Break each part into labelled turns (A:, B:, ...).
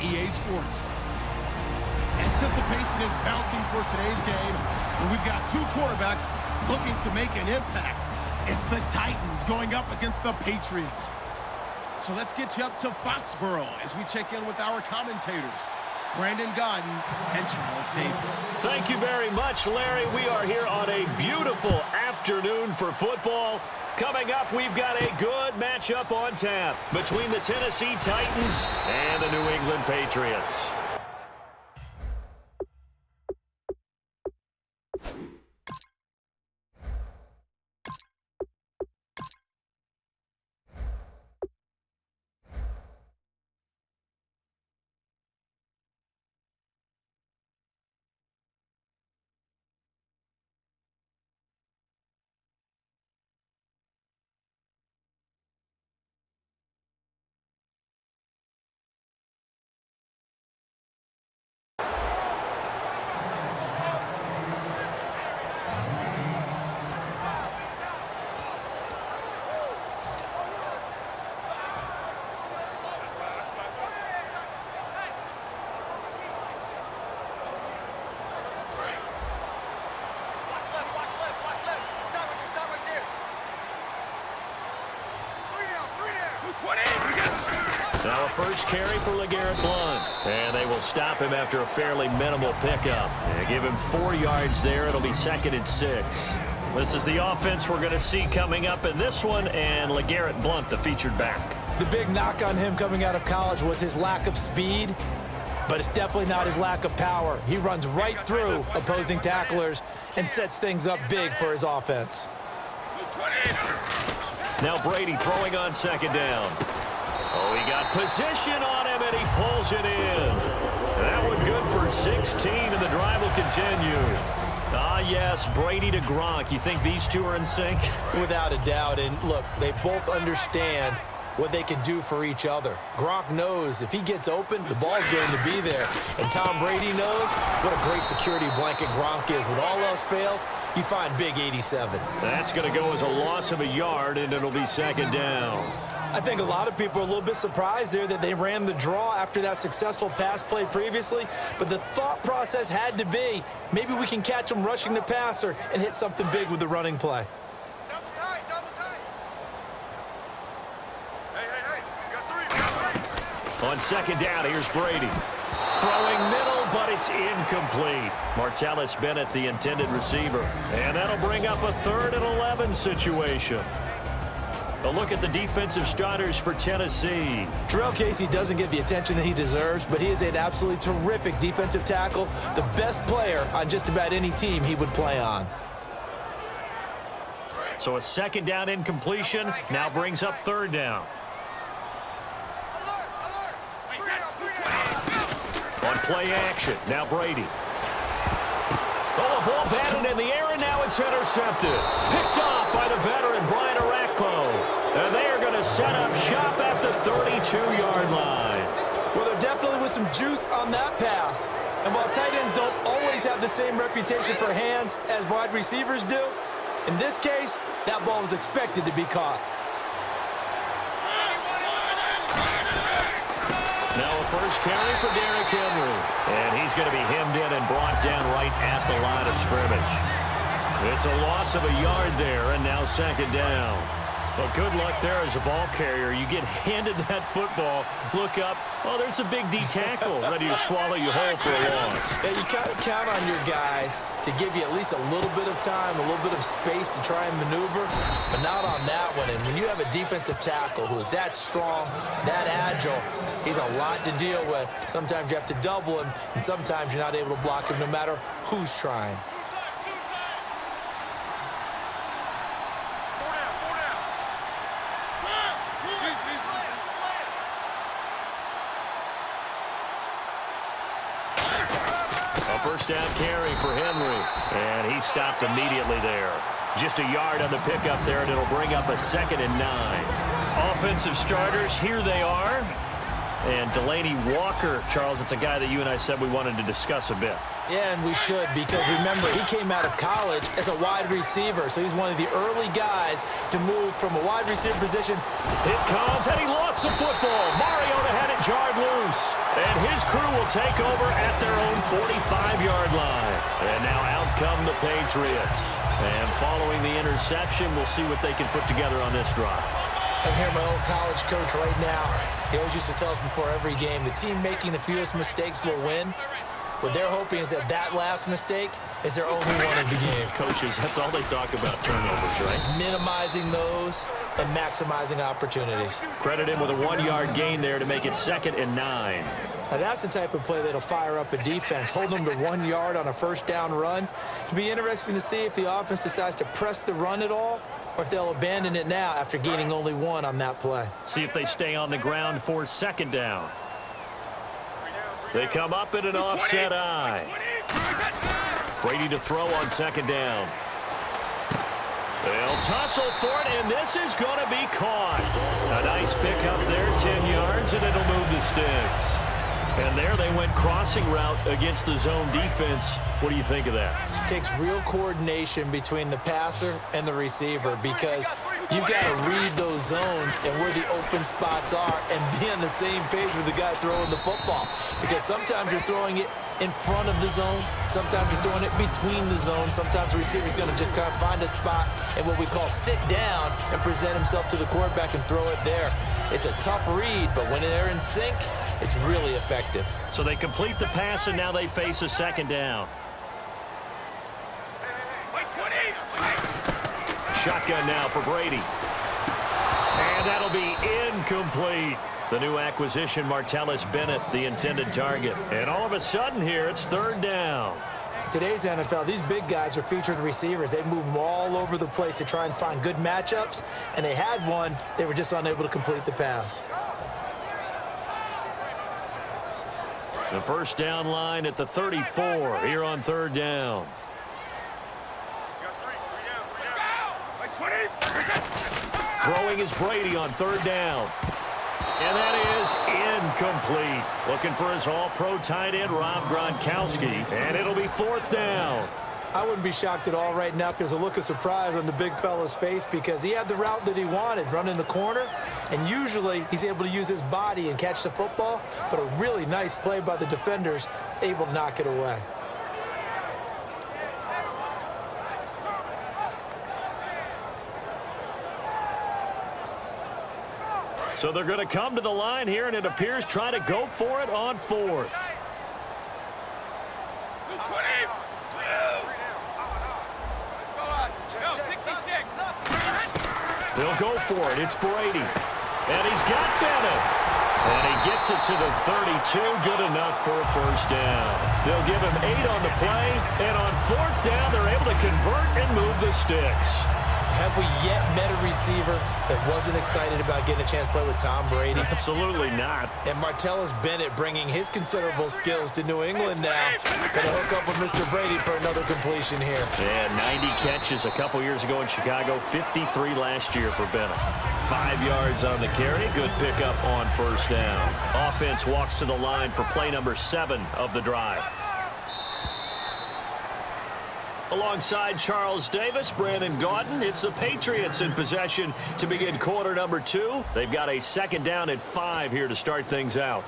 A: EA Sports. Anticipation is bouncing for today's game, and we've got two quarterbacks looking to make an impact. It's the Titans going up against the Patriots. So let's get you up to Foxborough as we check in with our commentators, Brandon Godden and Charles Davis.
B: Thank you very much, Larry. We are here on a beautiful afternoon for football. Coming up, we've got a good matchup on tap between the Tennessee Titans and the New England Patriots. Now a first carry for LeGarrette Blount. And they will stop him after a fairly minimal pickup. And give him 4 yards there. It'll be 2nd and 6. This is the offense we're going to see coming up in this one. And LeGarrette Blount, the featured back.
C: The big knock on him coming out of college was his lack of speed. But it's definitely not his lack of power. He runs right through opposing tacklers and sets things up big for his offense.
B: Now Brady throwing on 2nd down. Oh, he got position on him, and he pulls it in. That one good for 16, and the drive will continue. Ah, yes, Brady to Gronk. You think these two are in sync?
C: Without a doubt. And, look, they both understand what they can do for each other. Gronk knows if he gets open, the ball's going to be there. And Tom Brady knows what a great security blanket Gronk is. When all else fails, you find big 87.
B: That's going to go as a loss of a yard, and it'll be 2nd down.
C: I think a lot of people are a little bit surprised there that they ran the draw after that successful pass play previously. But the thought process had to be, maybe we can catch them rushing the passer and hit something big with the running play.
D: Double tight, double tight. Hey, you got 3.
B: On 2nd down, here's Brady. Throwing middle, but it's incomplete. Martellus Bennett, the intended receiver. And that'll bring up a 3rd and 11 situation. A look at the defensive starters for Tennessee.
C: Jarrell Casey doesn't get the attention that he deserves, but he is an absolutely terrific defensive tackle, the best player on just about any team he would play on.
B: So a 2nd down incompletion now brings up 3rd down. On play action, now Brady. Oh, a ball batted in the air, and now it's intercepted. Picked off by the veteran Brian Orakpo. And they are going to set up shop at the 32-yard line.
C: Well, there definitely was some juice on that pass. And while tight ends don't always have the same reputation for hands as wide receivers do, in this case, that ball was expected to be caught.
B: Now a first carry for Derrick Henry. And he's going to be hemmed in and brought down right at the line of scrimmage. It's a loss of a yard there, and now 2nd down. Well, good luck there as a ball carrier. You get handed that football, look up, oh, there's a big D tackle ready to swallow you whole for a loss.
C: Yeah, you kind of count on your guys to give you at least a little bit of time, a little bit of space to try and maneuver, but not on that one. And when you have a defensive tackle who is that strong, that agile, he's a lot to deal with. Sometimes you have to double him, and sometimes you're not able to block him no matter who's trying.
B: First down carry for Henry, and he stopped immediately there. Just a yard on the pickup there, and it'll bring up a 2nd and 9. Offensive starters, here they are. And Delaney Walker, Charles, it's a guy that you and I said we wanted to discuss a bit.
C: Yeah, and we should, because remember, he came out of college as a wide receiver, so he's one of the early guys to move from a wide receiver position.
B: It comes, and he lost the football. Mariota had it jarred loose. And his crew will take over at their own 45-yard line. And now out come the Patriots. And following the interception, we'll see what they can put together on this drive.
C: I hear my old college coach right now. He always used to tell us before every game, the team making the fewest mistakes will win. What they're hoping is that last mistake is their only one of the game.
B: Coaches, that's all they talk about, turnovers, right?
C: Minimizing those and maximizing opportunities.
B: Credit him with a 1-yard gain there to make it 2nd and 9.
C: Now that's the type of play that'll fire up a defense. Hold them to 1 yard on a first down run. It'll be interesting to see if the offense decides to press the run at all or if they'll abandon it now after gaining only 1 on that play.
B: See if they stay on the ground for 2nd down. They come up in an offset eye. Brady to throw on 2nd down. They'll tussle for it, and this is going to be caught. A nice pick up there, 10 yards, and it'll move the sticks. And there they went crossing route against the zone defense. What do you think of that?
C: It takes real coordination between the passer and the receiver because you've got to read those zones and where the open spots are and be on the same page with the guy throwing the football. Because sometimes you're throwing it in front of the zone. Sometimes you're throwing it between the zones. Sometimes the receiver's going to just kind of find a spot and what we call sit down and present himself to the quarterback and throw it there. It's a tough read, but when they're in sync, it's really effective.
B: So they complete the pass, and now they face a 2nd down. Shotgun now for Brady. And that'll be incomplete. The new acquisition, Martellus Bennett, the intended target. And all of a sudden here, it's 3rd down.
C: Today's NFL, these big guys are featured receivers. They move them all over the place to try and find good matchups, and they had one. They were just unable to complete the pass.
B: The first down line at the 34 here on 3rd down. Throwing is Brady on 3rd down. And that is incomplete. Looking for his all-pro tight end, Rob Gronkowski. And it'll be 4th down.
C: I wouldn't be shocked at all right now if there's a look of surprise on the big fella's face because he had the route that he wanted, running the corner. And usually he's able to use his body and catch the football. But a really nice play by the defenders, able to knock it away.
B: So they're going to come to the line here, and it appears try to go for it on 4th. They'll go for it. It's Brady. And he's got Bennett. And he gets it to the 32. Good enough for a first down. They'll give him 8 on the play. And on 4th down, they're able to convert and move the sticks.
C: Have we yet met a receiver that wasn't excited about getting a chance to play with Tom Brady?
B: Absolutely not.
C: And Martellus Bennett bringing his considerable skills to New England now. Going to hook up with Mr. Brady for another completion here.
B: Yeah, 90 catches a couple years ago in Chicago, 53 last year for Bennett. 5 yards on the carry, good pickup on first down. Offense walks to the line for play number 7 of the drive. Alongside Charles Davis, Brandon Gaudin, it's the Patriots in possession to begin quarter number 2. They've got a 2nd down and 5 here to start things out.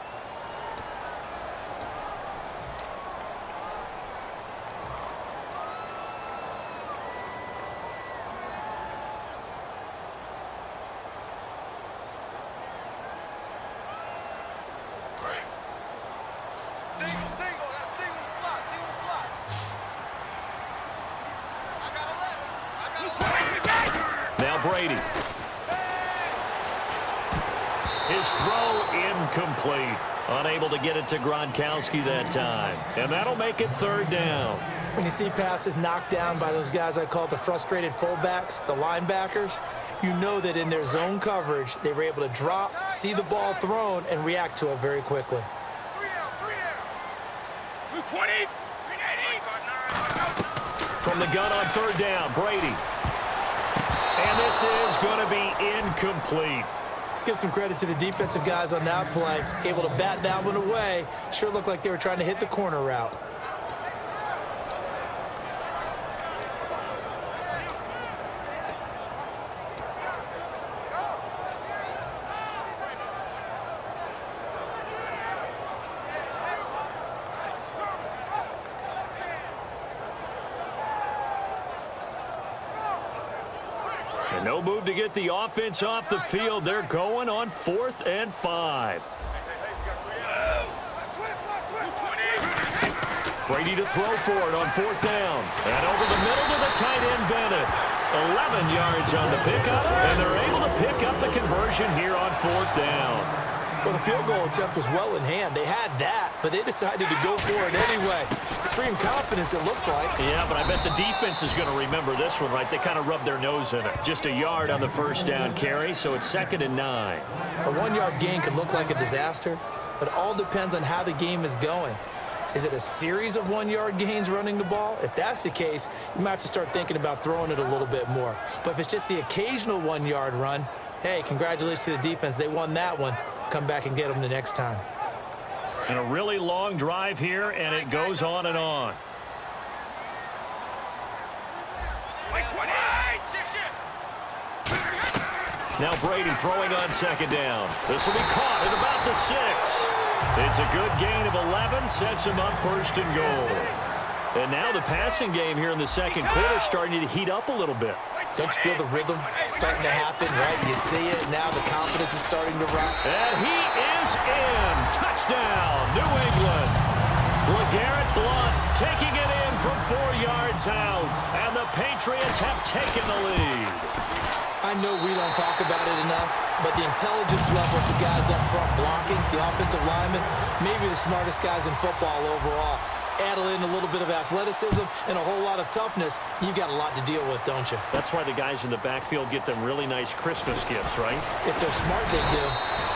B: Brady. His throw incomplete. Unable to get it to Gronkowski that time. And that'll make it 3rd down.
C: When you see passes knocked down by those guys I call the frustrated fullbacks, the linebackers, you know that in their zone coverage, they were able to drop, see the ball thrown, and react to it very quickly.
D: 20.
B: From the gun on 3rd down, Brady. And this is going to be incomplete.
C: Let's give some credit to the defensive guys on that play. Able to bat that one away. Sure looked like they were trying to hit the corner route.
B: And no move to get the offense off the field. They're going on 4th and 5. Brady to throw for it on 4th down. And over the middle to the tight end, Bennett. 11 yards on the pickup, and they're able to pick up the conversion here on 4th down.
C: Well, the field goal attempt was well in hand. They had that, but they decided to go for it anyway. Extreme confidence, it looks like.
B: Yeah, but I bet the defense is going to remember this one, right? They kind of rubbed their nose in it. Just a yard on the first down carry, so it's 2nd and 9.
C: A 1-yard gain could look like a disaster, but it all depends on how the game is going. Is it a series of 1-yard gains running the ball? If that's the case, you might have to start thinking about throwing it a little bit more. But if it's just the occasional 1-yard run, hey, congratulations to the defense. They won that one. Come back and get them the next time.
B: And a really long drive here, and it goes on and on. Now Brady throwing on 2nd down. This will be caught at about the 6. It's a good gain of 11, sets him up 1st and goal. And now the passing game here in the 2nd quarter starting to heat up a little bit.
C: Don't you feel the rhythm starting to happen, right? You see it, now the confidence is starting to rise.
B: And he is in. Touchdown, New England. LeGarrette Blount taking it in from 4 yards out. And the Patriots have taken the lead.
C: I know we don't talk about it enough, but the intelligence level of the guys up front blocking, the offensive linemen, maybe the smartest guys in football overall. Add in a little bit of athleticism and a whole lot of toughness, you've got a lot to deal with, don't you?
B: That's why the guys in the backfield get them really nice Christmas gifts, right?
C: If they're smart, they do.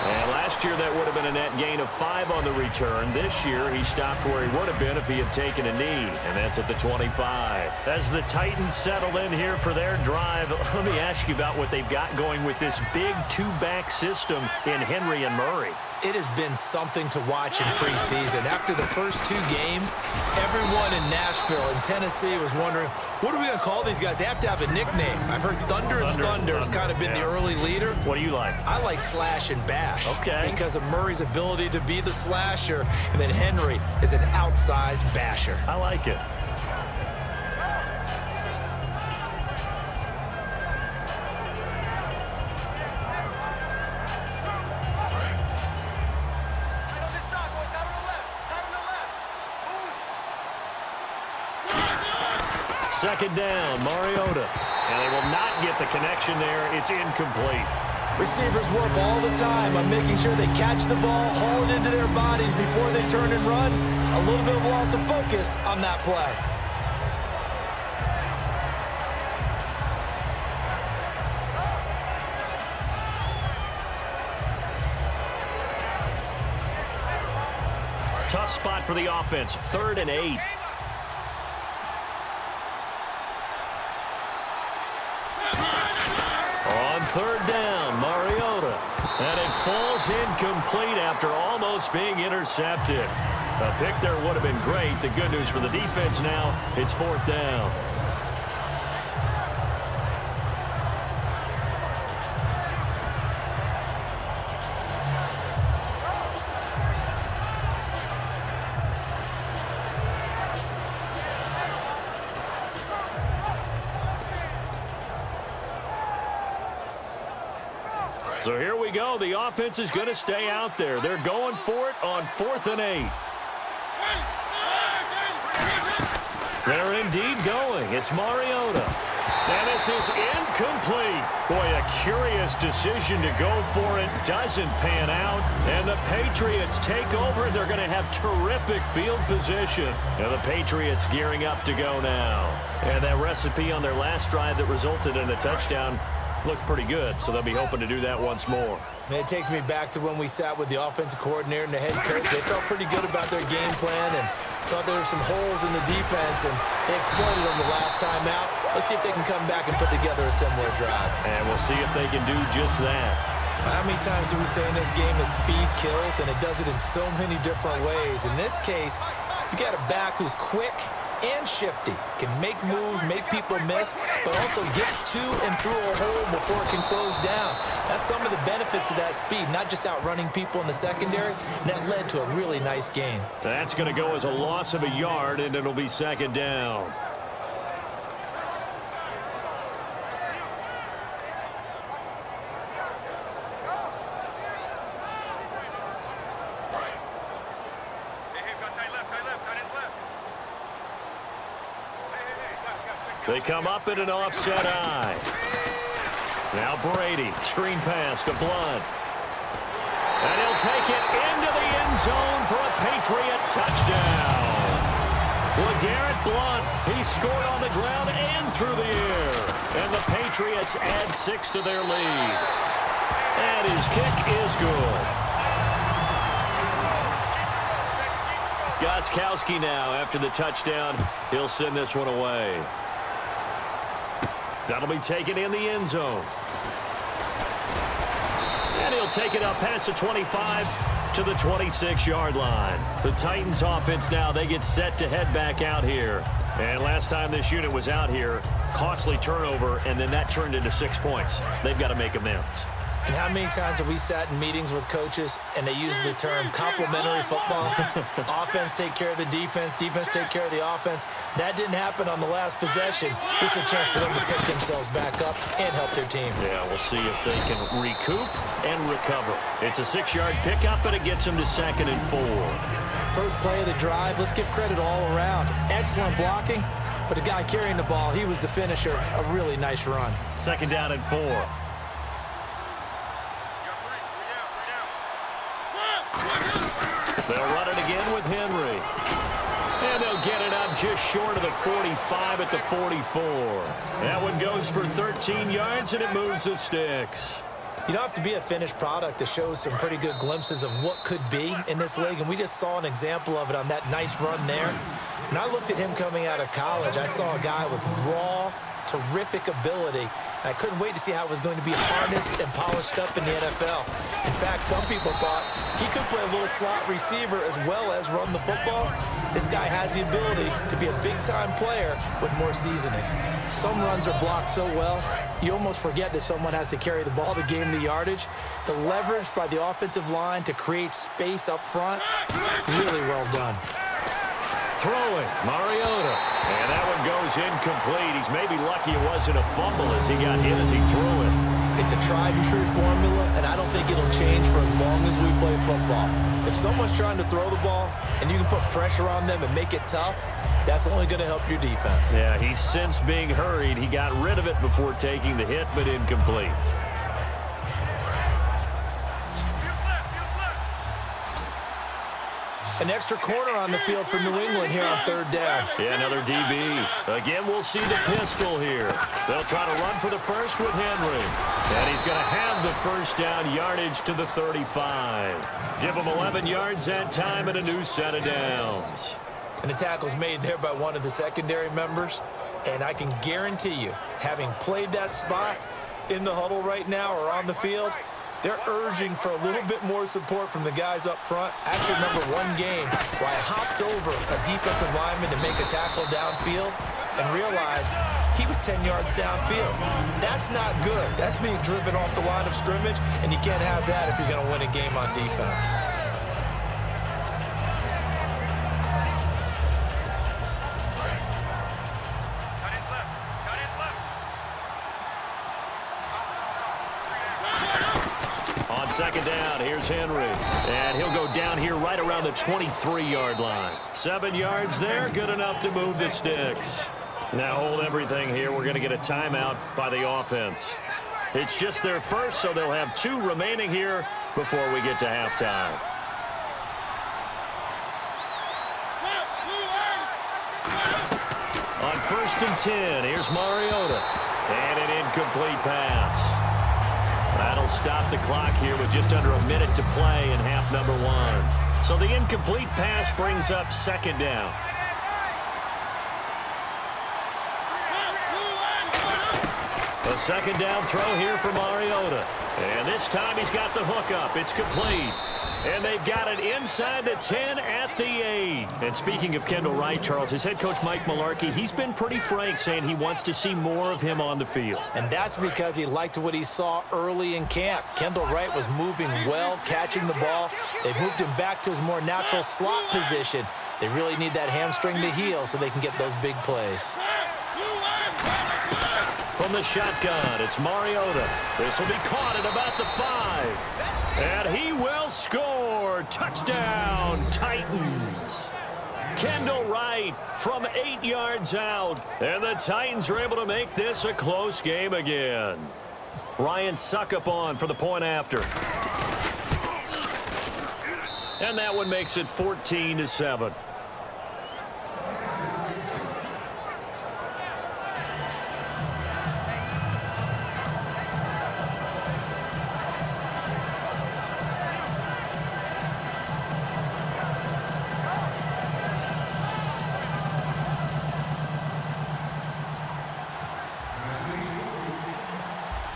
B: And last year, that would have been a net gain of 5 on the return. This year, he stopped where he would have been if he had taken a knee, and that's at the 25. As the Titans settle in here for their drive, let me ask you about what they've got going with this big 2-back system in Henry and Murray.
C: It has been something to watch in preseason. After the first 2 games, everyone in Nashville and Tennessee was wondering, what are we going to call these guys? They have to have a nickname. I've heard Thunder has kind of been the early leader.
B: What do you like?
C: I like Slash and Bash.
B: Okay.
C: Because of Murray's ability to be the slasher, and then Henry is an outsized basher.
B: I like it. Second down, Mariota. And they will not get the connection there. It's incomplete.
C: Receivers work all the time on making sure they catch the ball, haul it into their bodies before they turn and run. A little bit of loss of focus on that play.
B: Tough spot for the offense. 3rd and 8. On 3rd down, Mariota. And it falls incomplete after almost being intercepted. A pick there would have been great. The good news for the defense now, it's 4th down. So here we go. The offense is going to stay out there. They're going for it on 4th and 8. They're indeed going. It's Mariota. And this is incomplete. Boy, a curious decision to go for it. Doesn't pan out. And the Patriots take over. They're going to have terrific field position. And the Patriots gearing up to go now. And that recipe on their last drive that resulted in a touchdown looked pretty good, so they'll be hoping to do that once more.
C: It takes me back to when we sat with the offensive coordinator and the head coach. They felt pretty good about their game plan and thought there were some holes in the defense, and they exploited them the last time out. Let's see if they can come back and put together a similar drive.
B: And we'll see if they can do just that.
C: How many times do we say in this game that speed kills, and it does it in so many different ways? In this case, you got a back who's quick and shifty, can make moves, make people miss, but also gets to and through a hole before it can close down. That's some of the benefits of that speed, not just outrunning people in the secondary, and that led to a really nice gain.
B: That's going to go as a loss of a yard, and it'll be 2nd down. They come up in an offset eye. Now Brady, screen pass to Blunt. And he'll take it into the end zone for a Patriot touchdown. LeGarrette Blunt, he scored on the ground and through the air. And the Patriots add 6 to their lead. And his kick is good. Gostkowski now after the touchdown. He'll send this one away. That'll be taken in the end zone. And he'll take it up past the 25 to the 26-yard line. The Titans offense now, they get set to head back out here. And last time this unit was out here, costly turnover, and then that turned into 6 points. They've got to make amends.
C: And how many times have we sat in meetings with coaches and they use the term complementary football? Offense take care of the defense, defense take care of the offense. That didn't happen on the last possession. This is a chance for them to pick themselves back up and help their team.
B: Yeah, we'll see if they can recoup and recover. It's a 6-yard pickup, and it gets them to 2nd and 4.
C: First play of the drive, let's give credit all around. Excellent blocking, but the guy carrying the ball, he was the finisher. A really nice run.
B: 2nd down and 4. They'll run it again with Henry. And they'll get it up just short of the 45 at the 44. That one goes for 13 yards, and it moves the sticks.
C: You don't have to be a finished product to show some pretty good glimpses of what could be in this league, and we just saw an example of it on that nice run there. When I looked at him coming out of college, I saw a guy with raw, terrific ability. I couldn't wait to see how it was going to be harnessed and polished up in the NFL. In fact, some people thought he could play a little slot receiver as well as run the football. This guy has the ability to be a big-time player with more seasoning. Some runs are blocked so well, you almost forget that someone has to carry the ball to gain the yardage. The leverage by the offensive line to create space up front, really well done.
B: Throwing, Mariota. And that one goes incomplete. He's maybe lucky it wasn't a fumble as he got hit as he threw it.
C: It's a tried-and-true formula, and I don't think it'll change for as long as we play football. If someone's trying to throw the ball and you can put pressure on them and make it tough, that's only going to help your defense.
B: Yeah, he's since being hurried. He got rid of it before taking the hit, but incomplete.
C: An extra corner on the field for New England here on 3rd down.
B: Yeah, another DB. Again, we'll see the pistol here. They'll try to run for the first with Henry. And he's going to have the first down yardage to the 35. Give him 11 yards that time and a new set of downs.
C: And the tackle's made there by one of the secondary members. And I can guarantee you, having played that spot in the huddle right now or on the field, they're urging for a little bit more support from the guys up front. I actually remember one game where I hopped over a defensive lineman to make a tackle downfield and realized he was 10 yards downfield. That's not good. That's being driven off the line of scrimmage, and you can't have that if you're going to win a game on defense.
B: On 2nd down, here's Henry. And he'll go down here right around the 23-yard line. 7 yards there, good enough to move the sticks. Now hold everything here. We're going to get a timeout by the offense. It's just their first, so they'll have 2 remaining here before we get to halftime. On 1st and 10, here's Mariota. And an incomplete pass. That'll stop the clock here with just under a minute to play in half number 1. So the incomplete pass brings up 2nd down. A 2nd down throw here for Mariota. And this time he's got the hook up. It's complete. And they've got it inside the 10 at the 8. And speaking of Kendall Wright, Charles, his head coach Mike Mularkey, he's been pretty frank saying he wants to see more of him on the field.
C: And that's because he liked what he saw early in camp. Kendall Wright was moving well, catching the ball. They moved him back to his more natural slot position. They really need that hamstring to heal so they can get those big plays.
B: From the shotgun, it's Mariota. This will be caught at about the 5. And he will score. Touchdown, Titans. Kendall right from 8 yards out. And the Titans are able to make this a close game again. Ryan Suckup on for the point after. And that one makes it 14-7.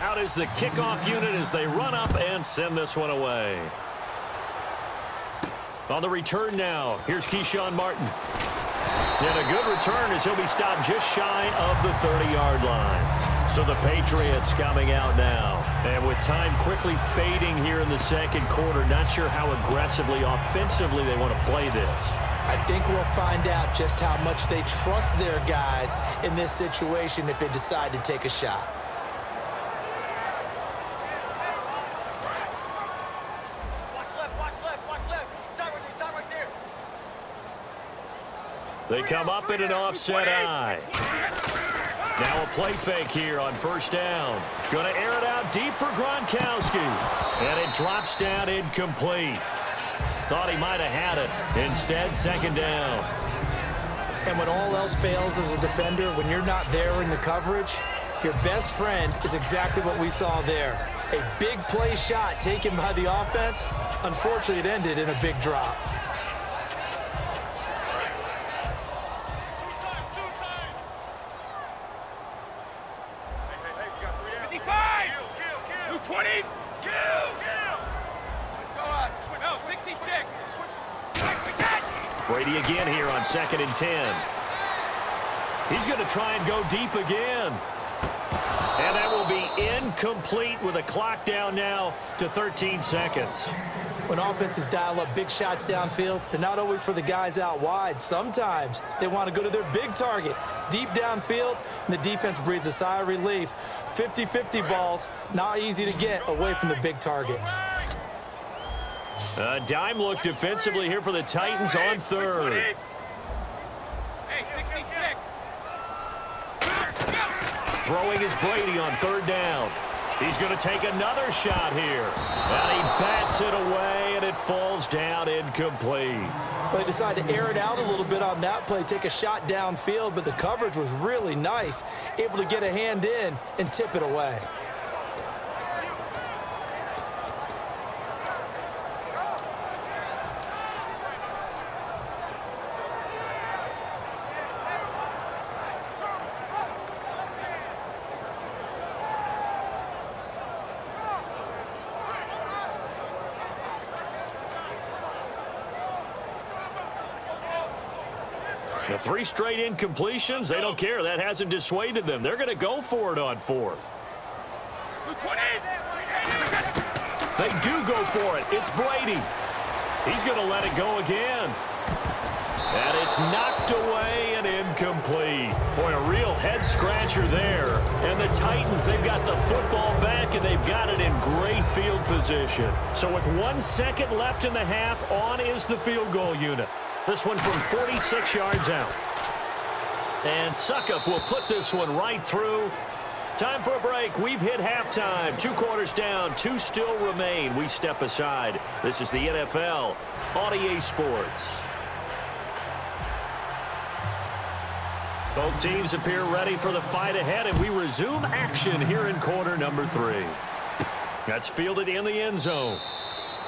B: Out is the kickoff unit as they run up and send this one away. On the return now, here's Keyshawn Martin. And a good return as he'll be stopped just shy of the 30-yard line. So the Patriots coming out now. And with time quickly fading here in the second quarter, not sure how aggressively, offensively they want to play this.
C: I think we'll find out just how much they trust their guys in this situation if they decide to take a shot.
B: They come up in an offset eye. Now a play fake here on first down. Going to air it out deep for Gronkowski. And it drops down incomplete. Thought he might have had it. Instead, second down.
C: And when all else fails as a defender, when you're not there in the coverage, your best friend is exactly what we saw there. A big play shot taken by the offense. Unfortunately, it ended in a big drop.
B: Brady again here on 2nd and 10. He's going to try and go deep again. And that will be incomplete with a clock down now to 13 seconds.
C: When offenses dial up big shots downfield, they're not always for the guys out wide. Sometimes they want to go to their big target, deep downfield, and the defense breathes a sigh of relief. 50-50 balls, not easy to get away from the big targets.
B: A dime look defensively here for the Titans on third. Throwing is Brady on third down. He's going to take another shot here. And he bats it away, and it falls down incomplete.
C: They decided to air it out a little bit on that play, take a shot downfield, but the coverage was really nice, able to get a hand in and tip it away.
B: The 3 straight incompletions, they don't care. That hasn't dissuaded them. They're going to go for it on 4th. They do go for it. It's Brady. He's going to let it go again. And it's knocked away and incomplete. Boy, a real head-scratcher there. And the Titans, they've got the football back, and they've got it in great field position. So with 1 second left in the half, on is the field goal unit. This one from 46 yards out. And Suckup will put this one right through. Time for a break. We've hit halftime. 2 quarters down. 2 still remain. We step aside. This is the NFL on EA Sports. Both teams appear ready for the fight ahead, and we resume action here in quarter number 3. That's fielded in the end zone.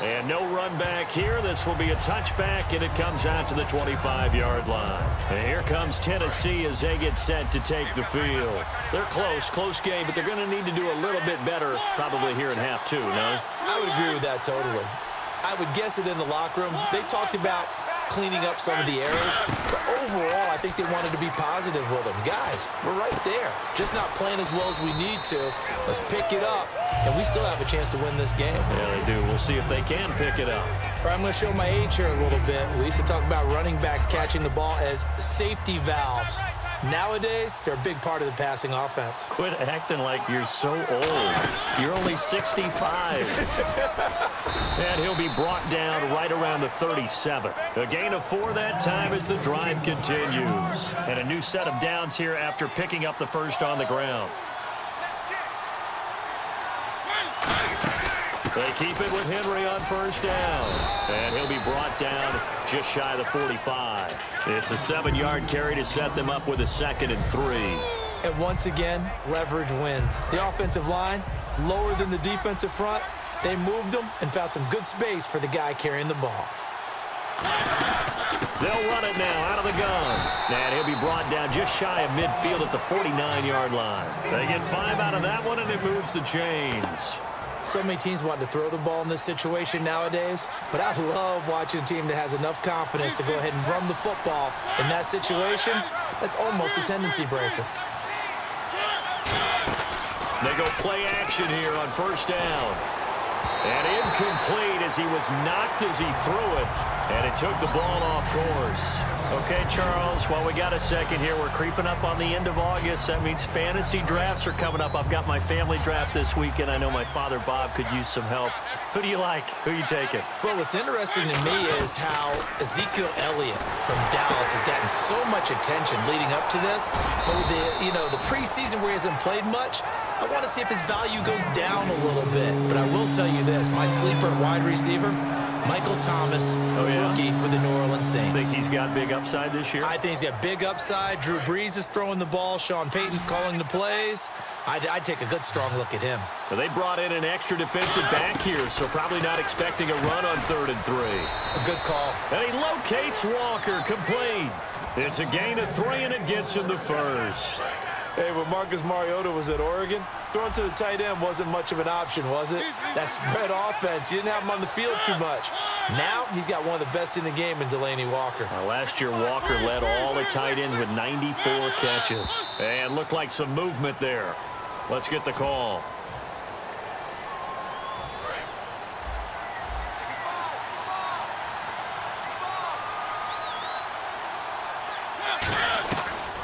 B: And no run back here. This will be a touchback, and it comes out to the 25-yard line. And here comes Tennessee as they get set to take the field. They're close game, but they're going to need to do a little bit better probably here in half 2, no?
C: I would agree with that totally. I would guess it in the locker room. They talked about cleaning up some of the errors, but overall, I think they wanted to be positive with them. Guys, we're right there. Just not playing as well as we need to. Let's pick it up, and we still have a chance to win this game.
B: Yeah, they do. We'll see if they can pick it up.
C: All right, I'm going to show my age here a little bit. We used to talk about running backs catching the ball as safety valves. Nowadays, they're a big part of the passing offense.
B: Quit acting like you're so old. You're only 65. And he'll be brought down right around the 37. A gain of 4 that time as the drive continues. And a new set of downs here after picking up the first on the ground. They keep it with Henry on first down. And he'll be brought down just shy of the 45. It's a 7-yard carry to set them up with a 2nd and 3.
C: And once again, leverage wins. The offensive line, lower than the defensive front. They moved them and found some good space for the guy carrying the ball.
B: They'll run it now out of the gun. And he'll be brought down just shy of midfield at the 49-yard line. They get 5 out of that one, and it moves the chains.
C: So many teams want to throw the ball in this situation nowadays, but I love watching a team that has enough confidence to go ahead and run the football. In that situation, that's almost a tendency breaker.
B: They go play action here on first down. And incomplete as he was knocked as he threw it, and it took the ball off course. Okay, Charles, while we got a second here, we're creeping up on the end of August. That means fantasy drafts are coming up. I've got my family draft this weekend. I know my father, Bob, could use some help. Who do you like? Who are you taking?
C: Well, what's interesting to me is how Ezekiel Elliott from Dallas has gotten so much attention leading up to this. But with the preseason where he hasn't played much, I want to see if his value goes down a little bit. But I will tell you this, my sleeper at wide receiver, Michael Thomas, rookie with the New Orleans Saints.
B: Think he's got big upside this year?
C: I think he's got big upside. Drew Brees is throwing the ball. Sean Payton's calling the plays. I'd take a good, strong look at him.
B: Well, they brought in an extra defensive back here, so probably not expecting a run on 3rd and 3.
C: A good call.
B: And he locates Walker, complete. It's a gain of 3, and it gets him the first.
C: Hey, when Marcus Mariota was at Oregon, throwing to the tight end wasn't much of an option, was it? That spread offense, you didn't have him on the field too much. Now, he's got one of the best in the game in Delaney Walker.
B: Last year, Walker led all the tight ends with 94 catches. And looked like some movement there. Let's get the call.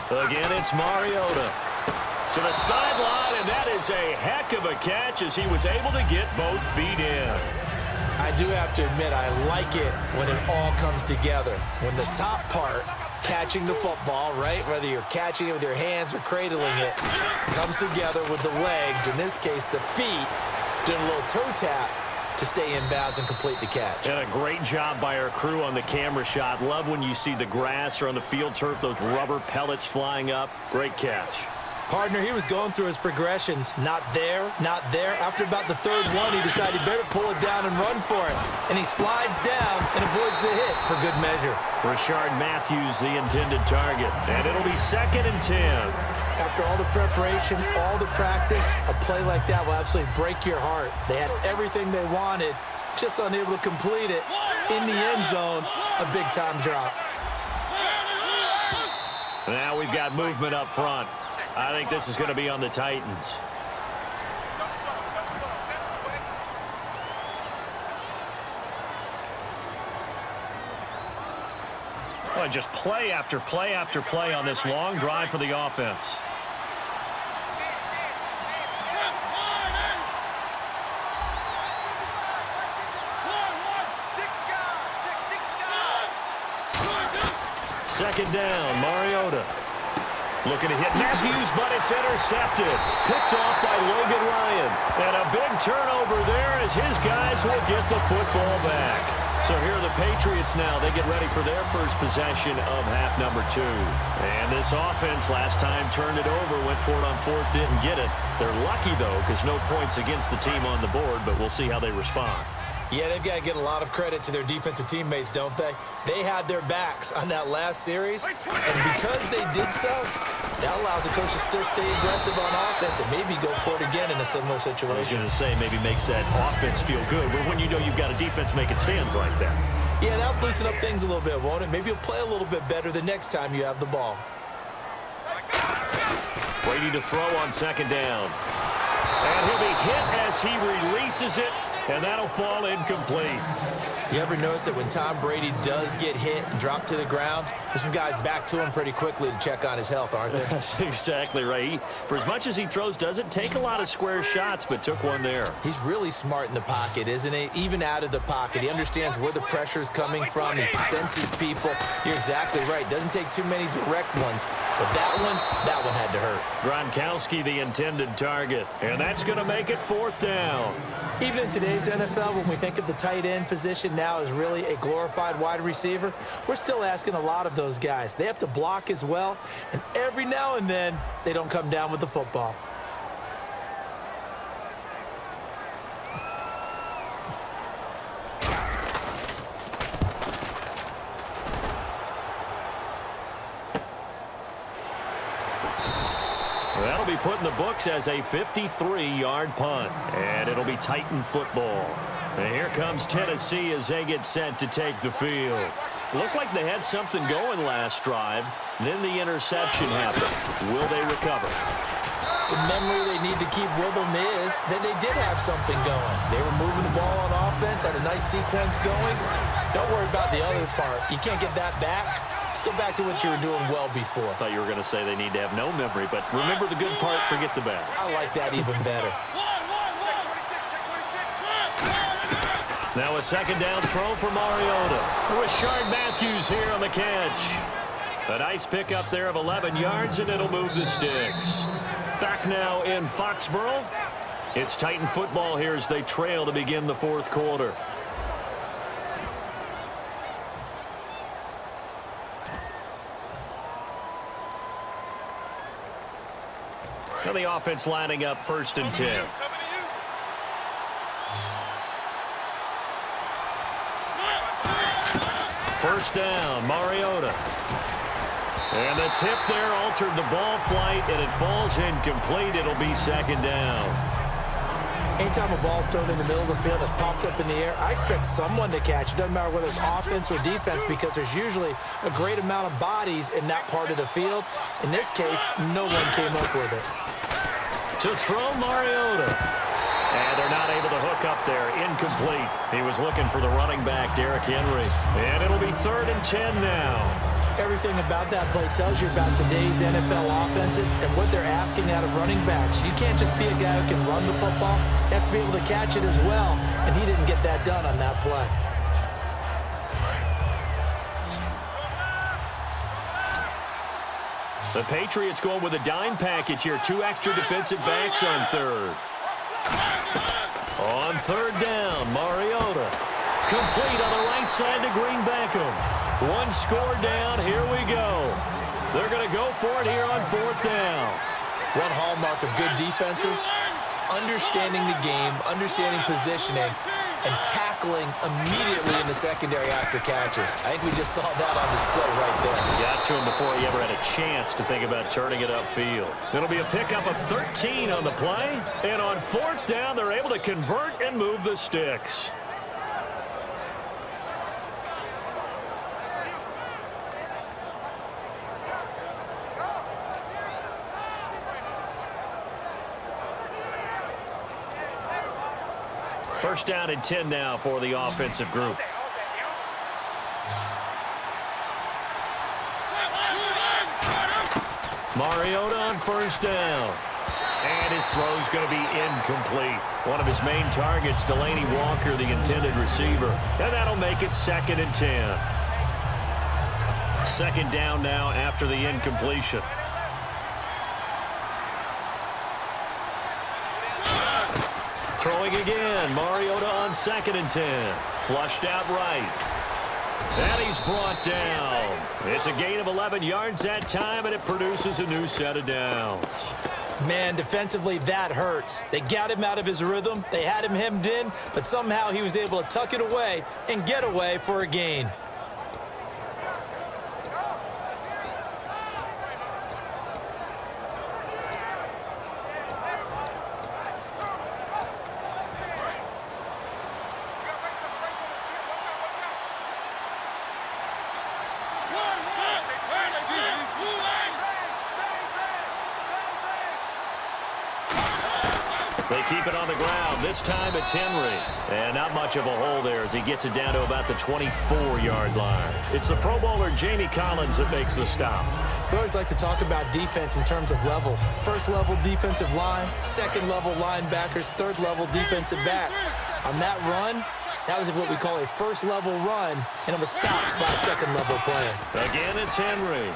B: Again, it's Mariota to the sideline, and that is a heck of a catch as he was able to get both feet in.
C: I do have to admit, I like it when it all comes together. When the top part, catching the football, right, whether you're catching it with your hands or cradling it, comes together with the legs, in this case the feet, doing a little toe tap to stay in bounds and complete the catch.
B: And a great job by our crew on the camera shot. Love when you see the grass or on the field turf, those rubber pellets flying up. Great catch.
C: Partner, he was going through his progressions. Not there, not there. After about the 3rd one, he decided he better pull it down and run for it. And he slides down and avoids the hit for good measure.
B: Rashard Matthews, the intended target. And it'll be 2nd and 10.
C: After all the preparation, all the practice, a play like that will absolutely break your heart. They had everything they wanted, just unable to complete it. In the end zone, a big-time drop.
B: Now we've got movement up front. I think this is going to be on the Titans. Well, just play after play after play on this long drive for the offense. Second down, Mariota. Looking to hit Matthews, but it's intercepted. Picked off by Logan Ryan. And a big turnover there as his guys will get the football back. So here are the Patriots now. They get ready for their first possession of half number 2. And this offense last time turned it over, went for it on 4th, didn't get it. They're lucky, though, because no points against the team on the board, but we'll see how they respond.
C: Yeah, they've got to get a lot of credit to their defensive teammates, don't they? They had their backs on that last series, and because they did so, that allows the coach to still stay aggressive on offense and maybe go for it again in a similar situation.
B: I was going to say maybe makes that offense feel good, but when you know you've got a defense making stands like that.
C: Yeah, that'll loosen up things a little bit, won't it? Maybe you'll play a little bit better the next time you have the ball.
B: Brady to throw on 2nd down. And he'll be hit as he releases it. And that'll fall incomplete.
C: You ever notice that when Tom Brady does get hit and drop to the ground, there's some guys back to him pretty quickly to check on his health, aren't there?
B: That's exactly right. For as much as he throws, doesn't take a lot of square shots, but took one there.
C: He's really smart in the pocket, isn't he? Even out of the pocket. He understands where the pressure is coming from. He senses people. You're exactly right. Doesn't take too many direct ones. But that one had to hurt.
B: Gronkowski, the intended target. And that's going to make it 4th down.
C: Even in today's NFL, when we think of the tight end position now as really a glorified wide receiver, we're still asking a lot of those guys. They have to block as well, and every now and then, they don't come down with the football.
B: That'll be put in the books as a 53-yard punt. And it'll be Titan football. And here comes Tennessee as they get set to take the field. Looked like they had something going last drive. Then the interception happened. Will they recover?
C: The memory they need to keep with them is that they did have something going. They were moving the ball on offense, had a nice sequence going. Don't worry about the other part. You can't get that back. Let's go back to what you were doing well before.
B: I thought you were going to say they need to have no memory, but remember the good part, forget the bad.
C: I like that even better.
B: Now a 2nd down throw for Mariota. Rashard Matthews here on the catch. A nice pickup there of 11 yards, and it'll move the sticks. Back now in Foxborough. It's Titan football here as they trail to begin the 4th quarter. Now the offense lining up 1st and 10. First down, Mariota. And the tip there altered the ball flight, and it falls incomplete. It'll be 2nd down.
C: Anytime a ball's thrown in the middle of the field, it's popped up in the air, I expect someone to catch. It doesn't matter whether it's offense or defense, because there's usually a great amount of bodies in that part of the field. In this case, no one came up with it.
B: To throw, Mariota. And they're not able to hook up there. Incomplete. He was looking for the running back, Derrick Henry. And it'll be 3rd and 10 now.
C: Everything about that play tells you about today's NFL offenses and what they're asking out of running backs. You can't just be a guy who can run the football. You have to be able to catch it as well, and he didn't get that done on that play.
B: The Patriots going with a dime package here. 2 extra defensive backs on 3rd. On 3rd down, Mariota. Complete on the right side to Green Beckham. 1 score down. Here we go. They're going to go for it here on 4th down.
C: One hallmark of good defenses is understanding the game, understanding positioning, and tackling immediately in the secondary after catches. I think we just saw that on display right there.
B: Got to him before he ever had a chance to think about turning it upfield. It'll be a pickup of 13 on the play. And on 4th down, they're able to convert and move the sticks. First down and 10 now for the offensive group. Mariota on 1st down. And his throw's going to be incomplete. One of his main targets, Delaney Walker, the intended receiver. And that'll make it 2nd and 10. 2nd down now after the incompletion. Throwing again. Mariota on 2nd and 10. Flushed out right. And he's brought down. It's a gain of 11 yards that time, and it produces a new set of downs.
C: Man, defensively, that hurts. They got him out of his rhythm. They had him hemmed in, but somehow he was able to tuck it away and get away for a gain.
B: They keep it on the ground. This time it's Henry. And not much of a hole there as he gets it down to about the 24-yard line. It's the Pro Bowler Jamie Collins that makes the stop.
C: We always like to talk about defense in terms of levels. First-level defensive line, second-level linebackers, third-level defensive backs. On that run, that was what we call a first-level run, and it was stopped by a second-level play.
B: Again, it's Henry.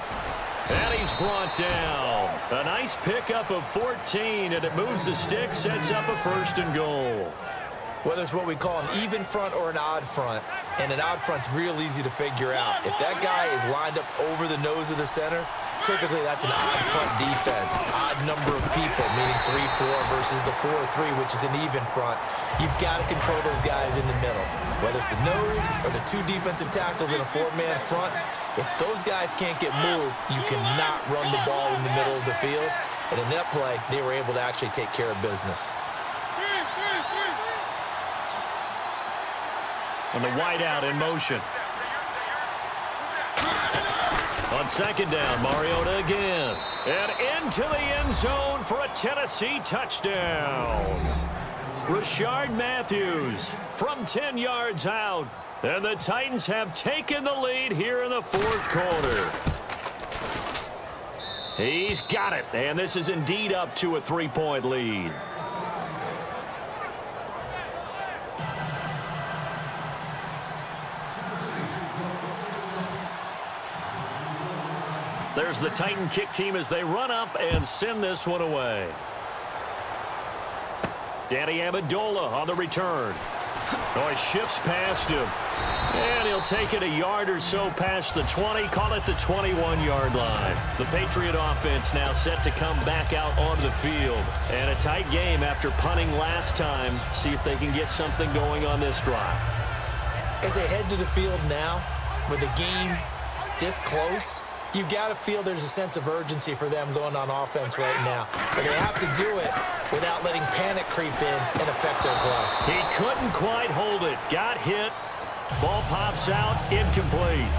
B: And he's brought down. A nice pickup of 14, and it moves the stick, sets up a 1st and goal.
C: Whether it's what we call an even front or an odd front, and an odd front's real easy to figure out. If that guy is lined up over the nose of the center, typically that's an odd front defense. Odd number of people, meaning 3-4 versus the 4-3, which is an even front. You've got to control those guys in the middle. Whether it's the nose or the 2 defensive tackles in a 4-man front, if those guys can't get moved, you cannot run the ball in the middle of the field. And in that play, they were able to actually take care of business.
B: And the wideout in motion. On 2nd down, Mariota again. And into the end zone for a Tennessee touchdown. Rashard Matthews from 10 yards out. And the Titans have taken the lead here in the 4th quarter. He's got it. And this is indeed up to a 3-point lead. There's the Titan kick team as they run up and send this one away. Danny Amendola on the return. Oh, he shifts past him. And he'll take it a yard or so past the 20, call it the 21-yard line. The Patriot offense now set to come back out onto the field. And a tight game after punting last time. See if they can get something going on this drive.
C: As they head to the field now, with the game this close, you've got to feel there's a sense of urgency for them going on offense right now. But they have to do it without letting panic creep in and affect their play.
B: He couldn't quite hold it. Got hit. Ball pops out. Incomplete.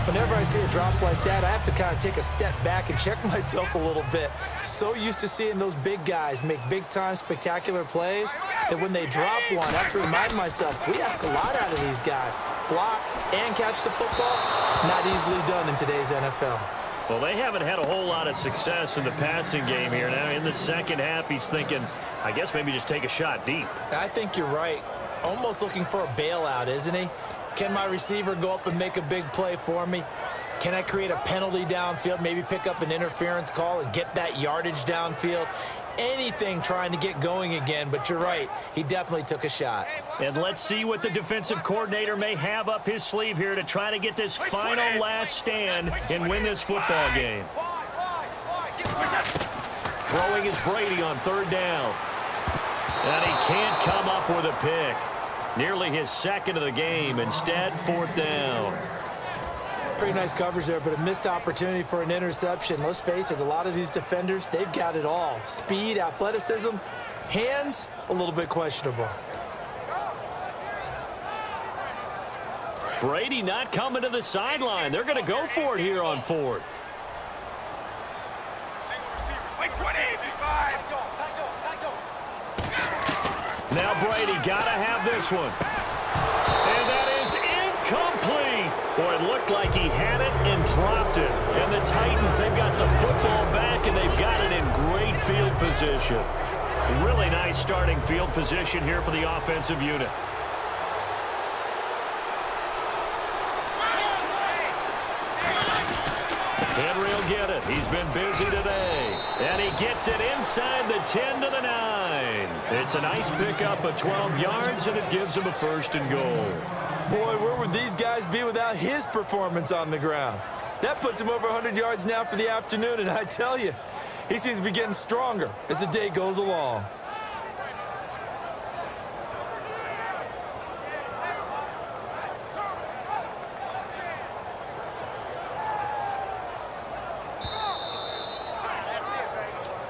C: Whenever I see a drop like that, I have to kind of take a step back and check myself a little bit. So used to seeing those big guys make big-time spectacular plays that when they drop one, I have to remind myself, we ask a lot out of these guys. Block and catch the football, not easily done in today's NFL.
B: Well, they haven't had a whole lot of success in the passing game here. Now, in the second half, he's thinking, I guess maybe just take a shot deep.
C: I think you're right. Almost looking for a bailout, isn't he? Can my receiver go up and make a big play for me? Can I create a penalty downfield, maybe pick up an interference call and get that yardage downfield? Anything trying to get going again, but you're right. He definitely took a shot.
B: And let's see what the defensive coordinator may have up his sleeve here to try to get this final last stand and win this football game. Throwing is Brady on 3rd down. And he can't come up with a pick. Nearly his 2nd of the game. Instead, 4th down.
C: Pretty nice coverage there, but a missed opportunity for an interception. Let's face it, a lot of these defenders, they've got it all. Speed, athleticism, hands, a little bit questionable.
B: Brady not coming to the sideline. They're going to go for it here on 4th. Now Brady got to have this one. And that is incomplete. Boy, it looked like he had it and dropped it. And the Titans, they've got the football back, and they've got it in great field position. Really nice starting field position here for the offensive unit. Henry will get it. He's been busy today. And he gets it inside the 10 to the 9. It's a nice pickup of 12 yards, and it gives him a 1st and goal.
C: Boy, where would these guys be without his performance on the ground? That puts him over 100 yards now for the afternoon, and I tell you, he seems to be getting stronger as the day goes along.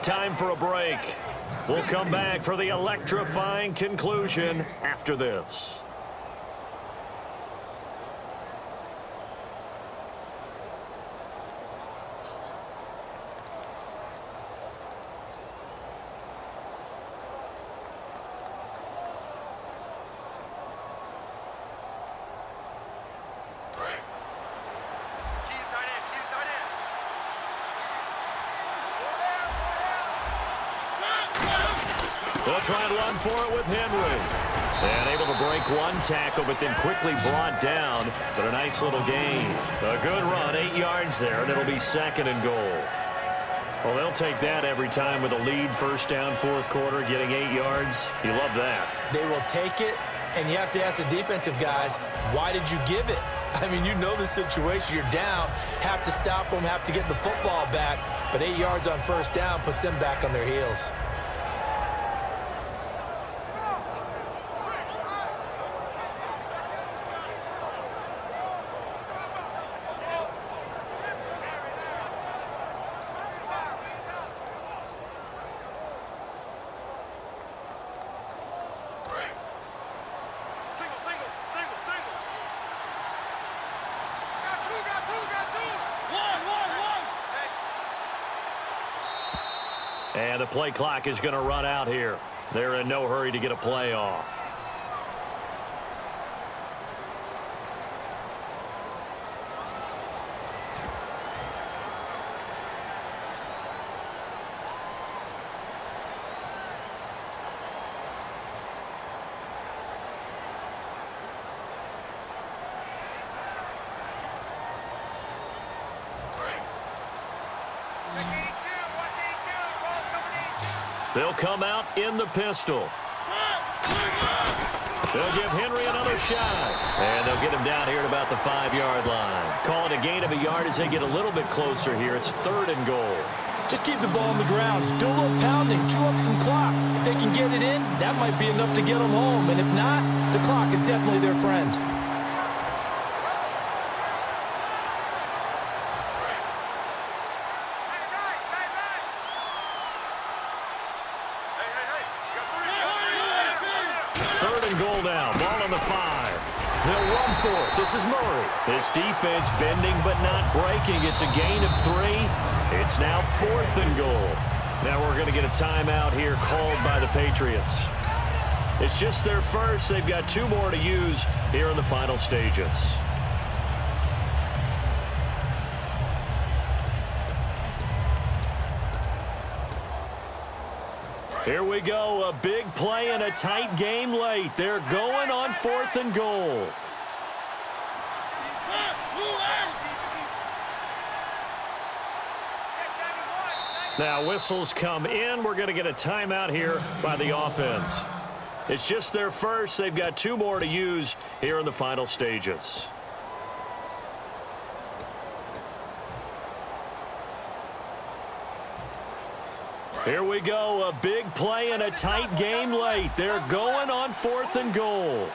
B: Time for a break. We'll come back for the electrifying conclusion after this. They'll try and run for it with Henry. And able to break one tackle, but then quickly brought down. But a nice little gain. A good run, 8 yards there, and it'll be 2nd and goal. Well, they'll take that every time with a lead, first down, fourth quarter, getting 8 yards. You love that.
C: They will take it, and you have to ask the defensive guys, why did you give it? I mean, you know the situation. You're down, have to stop them, have to get the football back. But 8 yards on first down puts them back on their heels.
B: And the play clock is going to run out here. They're in no hurry to get a play off. They'll come out in the pistol. They'll give Henry another shot. And they'll get him down here at about the 5-yard line. Call it a gain of a yard as they get a little bit closer here. It's 3rd and goal.
C: Just keep the ball on the ground. Do a little pounding. Chew up some clock. If they can get it in, that might be enough to get them home. And if not, the clock is definitely their friend.
B: They'll run for it. This is Murray. This defense bending but not breaking. It's a gain of 3. It's now 4th and goal. Now we're going to get a timeout here called by the Patriots. It's just their first. They've got 2 more to use here in the final stages. Here we go, a big play and a tight game late. They're going on 4th and goal. Now whistles come in. We're going to get a timeout here by the offense. It's just their first. They've got 2 more to use here in the final stages. Here we go, a big play and a tight game late. They're going on 4th and goal.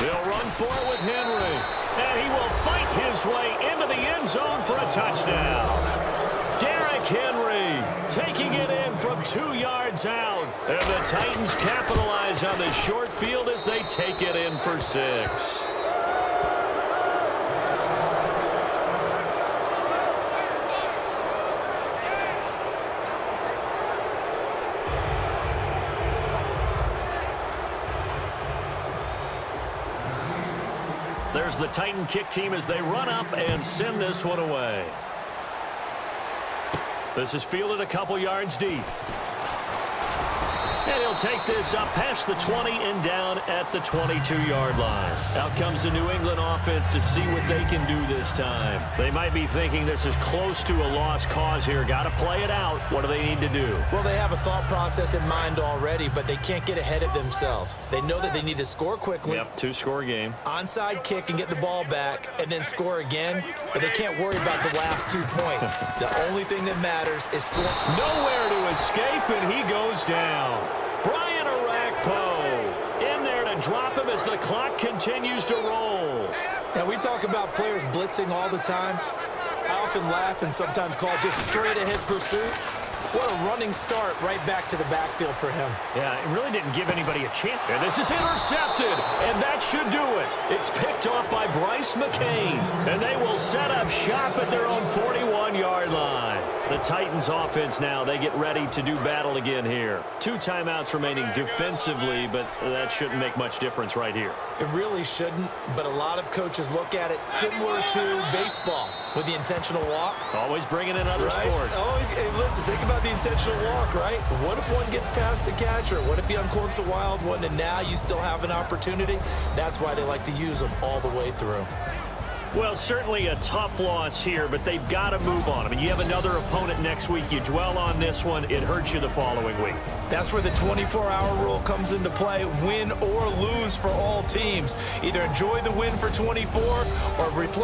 B: They'll run for it with Henry. And he will fight his way into the end zone for a touchdown. Derrick Henry taking it in from 2 yards out. And the Titans capitalize on the short field as they take it in for 6. There's the Titan kick team as they run up and send this one away. This is fielded a couple yards deep. And he'll take this up past the 20 and down at the 22-yard line. Out comes the New England offense to see what they can do this time. They might be thinking this is close to a lost cause here. Got to play it out. What do they need to do?
C: Well, they have a thought process in mind already, but they can't get ahead of themselves. They know that they need to score quickly.
B: Yep, 2-score game.
C: Onside kick and get the ball back and then score again, but they can't worry about the last 2 points. The only thing that matters is score.
B: Nowhere to escape, and he goes down. Brian Arakpo in there to drop him as the clock continues to roll.
C: Now, we talk about players blitzing all the time. I often laugh and sometimes call it just straight-ahead pursuit. What a running start right back to the backfield for him.
B: Yeah, it really didn't give anybody a chance. And this is intercepted, and that should do it. It's picked off by Bryce McCain, and they will set up shop at their own 41-yard line. The Titans offense now, they get ready to do battle again here. 2 timeouts remaining defensively, but that shouldn't make much difference right here.
C: It really shouldn't, but a lot of coaches look at it similar to baseball with the intentional walk.
B: Always bringing in other
C: right?
B: sports.
C: Always, hey, listen, think about the intentional walk, right? What if one gets past the catcher? What if he uncorks a wild one and now you still have an opportunity? That's why they like to use them all the way through.
B: Well, certainly a tough loss here, but they've got to move on. I mean, you have another opponent next week. You dwell on this one, it hurts you the following week.
C: That's where the 24-hour rule comes into play, win or lose for all teams. Either enjoy the win for 24 or reflect